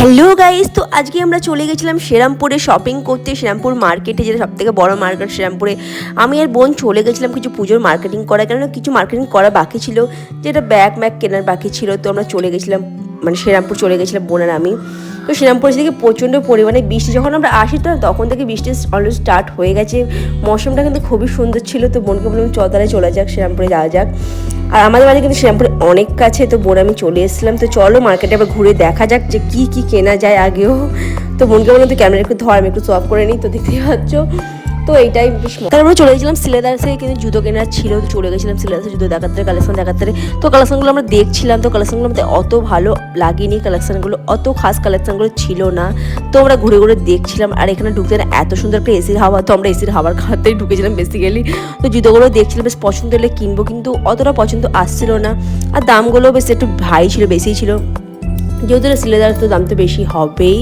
Hello guys, তো আজকে আমরা চলে গেছিলাম শ্রীরামপুরে শপিং করতে। শ্রীরামপুর মার্কেটে, যেটা সবথেকে বড় মার্কেট শ্রীরামপুরে। আমি আর বোন চলে গেছিলাম কিছু পুজোর মার্কেটিং করা, কেননা কিছু মার্কেটিং করা বাকি ছিল, যেটা ব্যাগ কেনার বাকি ছিল। তো আমরা চলে গেছিলাম, মানে শ্রীরামপুর চলে গেছিলাম বোন আর আমি। তো শ্রীরামপুর থেকে প্রচণ্ড পরিমাণে বৃষ্টি, যখন আমরা আসি তো তখন থেকে বৃষ্টি অলরেডি স্টার্ট হয়ে গেছে। মৌসুমটা কিন্তু খুবই সুন্দর ছিল। তো বোনকে বললাম চতারে চলে যাক, শ্রীরামপুরে যাওয়া যাক। আর আমাদের বাড়ি কিন্তু শ্রীরামপুরে অনেক কাছে। তো বোন আমি চলে এসেছিলাম। তো চলো মার্কেটে আবার ঘুরে দেখা যাক যে কী কী কেনা যায় আগেও। তো বোনকে বললাম তো ক্যামেরা একটু ধর, আমি একটু সফ করে নিই। তো দেখতেই পাচ্ছ, তো এইটাই তারপরে চলে গেছিলাম সিলেদার্সে, কিন্তু জুতো কেনার ছিল। তো চলে গেছিলাম সিলেদার্সে জুতো দেখাতে, কালেকশন দেখাতে। তো কালেকশনগুলো আমরা দেখছিলাম। তো কালেকশনগুলো আমাদের অত ভালো লাগেনি, কালেকশনগুলো অত খাস কালেকশনগুলো ছিল না। তো আমরা ঘুরে ঘুরে দেখছিলাম। আর এখানে ঢুকতে না এত সুন্দর একটা এসির হাওয়া, তো আমরা এসির হাওয়ার খাওয়াতেই ঢুকেছিলাম বেসিক্যালি। তো জুতোগুলো দেখছিলাম, বেশ পছন্দ হলে কিনবো, কিন্তু অতটা পছন্দ আসছিল না। আর দামগুলো বেশ একটু ভাই ছিল, বেশিই ছিল, যেহেতু সিলেদার তো দাম তো বেশি হবেই।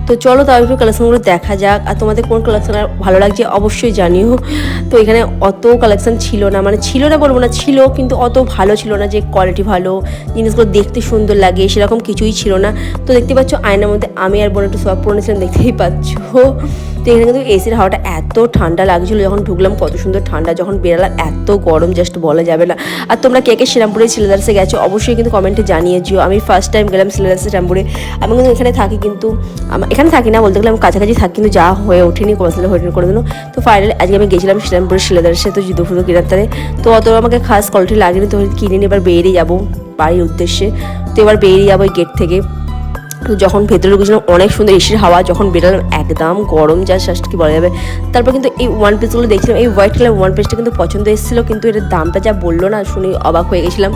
তো চলো তাও একটু কালেকশনগুলো দেখা যাক। আর তোমাদের কোন কালেকশন ভালো লাগছে অবশ্যই জানিও। তো এখানে অত কালেকশন ছিল না, মানে ছিল না বলবো না, ছিল কিন্তু অত ভালো ছিল না যে কোয়ালিটি ভালো, জিনিসগুলো দেখতে সুন্দর লাগে সেরকম কিছুই ছিল না। তো দেখতে পাচ্ছ আয়নার মধ্যে আমি আর বোন একটু সব পড়েছিলাম, দেখতেই পাচ্ছ। তো এখানে কিন্তু এসির হাওয়াটা এত ঠান্ডা লাগছিলো, যখন ঢুকলাম কত সুন্দর ঠান্ডা, যখন বেরালাম এত গরম জাস্ট বলা যাবে না। আর তোমরা কে কে শ্রীরামপুরে সিলেদার্সে গেছো অবশ্যই কিন্তু কমেন্টে জানিয়েছিও। আমি ফার্স্ট টাইম গেলাম সিলেদার্সে শ্রীরামপুরে। আমি কিন্তু এখানে থাকি, কিন্তু এখানে থাকি না বলতে গেলে, আমি কাছাকাছি থাকি, কিন্তু যা হয়ে ওঠেনি কোনোদিনও হয়ে করে দিল। তো ফাইনালি আজকে আমি গেছিলাম শ্রীরামপুরের সিলেদার্সে। তো জুতো ফুতো কেনার তারে তো অত আমাকে খাস কোয়ালিটি লাগেনি। তো কিনে নিয়ে এবার বেরিয়ে যাবো বাড়ির উদ্দেশ্যে। তো এবার বেরিয়ে যাবো ওই গেট থেকে। তো যখন ভেতরে ঢুকেছিলাম অনেক সুন্দর এসির হাওয়া, যখন বেরোলাম একদম গরম যা জাস্ট কি বলা যাবে। তারপর কিন্তু এই ওয়ান পিসগুলো দেখছিলাম, এই হোয়াইট কালার ওয়ান পিসটা কিন্তু পছন্দ এসেছিলো, কিন্তু এটার দামটা যা বললো না, শুনে অবাক হয়ে গেছিলাম।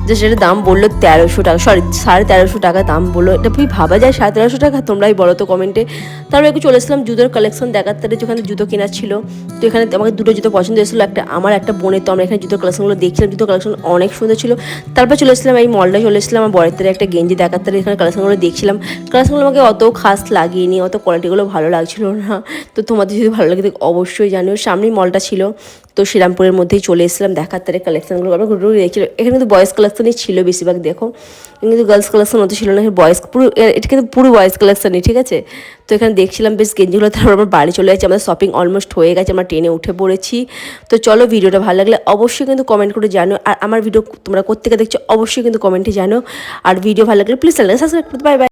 যে সেটার দাম বললো 1300 টাকা, সরি 1350 টাকা দাম বললো। এটা খুবই ভাবা যায় 1350 টাকা, তোমরাই বলো তো কমেন্টে। তারপর একটু চলে এসেছিলাম জুতোর কালেকশন দেখাতে, যেখানে জুতো কেনার ছিল। তো এখানে আমাকে দুটো জুতো পছন্দ এসেছিলো, একটা আমার একটা বোনের। তো আমরা এখানে জুতোর কালেকশনগুলো দেখছিলাম, জুতোর কালেকশন অনেক সুন্দর ছিল। তারপর চলে এসেছিলাম এই মলটা, চলে এসেছিলাম আমার বরের একটা গেঞ্জি দেখাতে, এখানে কালেকশনগুলো দেখছিলাম। কালেকশনগুলো আমাকে অত খাস লাগেনি, অত কোয়ালিটিগুলো ভালো লাগছিল না। তো তোমাদের যদি ভালো লাগে অবশ্যই জানিও। সামনেই মলটা ছিল। তো শ্রীরামপুরের মধ্যেই চলে এসেছিলাম দেখার তারে কালেকশনগুলো আমরা ঘুরে ঘুরে দেখছিল। এখানে কিন্তু বয়েজ কালেকশনই ছিল বেশিরভাগ, দেখো কিন্তু গার্লস কালেকশন অত ছিল না, বয়েজ পুরো, এটা কিন্তু পুরো বয়েজ কালেকশনই, ঠিক আছে। তো এখানে দেখছিলাম বেশ গেঞ্জিগুলো। তারপর আমার বাড়ি চলে যাচ্ছে, আমাদের শপিং অলমোস্ট হয়ে গেছে, আমরা ট্রেনে উঠে পড়েছি। তো চলো ভিডিওটা ভালো লাগলে অবশ্যই কিন্তু কমেন্ট করে জানো। আর আমার ভিডিও তোমরা কোত্থেকে দেখছো অবশ্যই কিন্তু কমেন্টে জানো। আর ভিডিও ভালো লাগলে প্লিজ চ্যানেলকে সাবস্ক্রাইব করতে। Bye bye.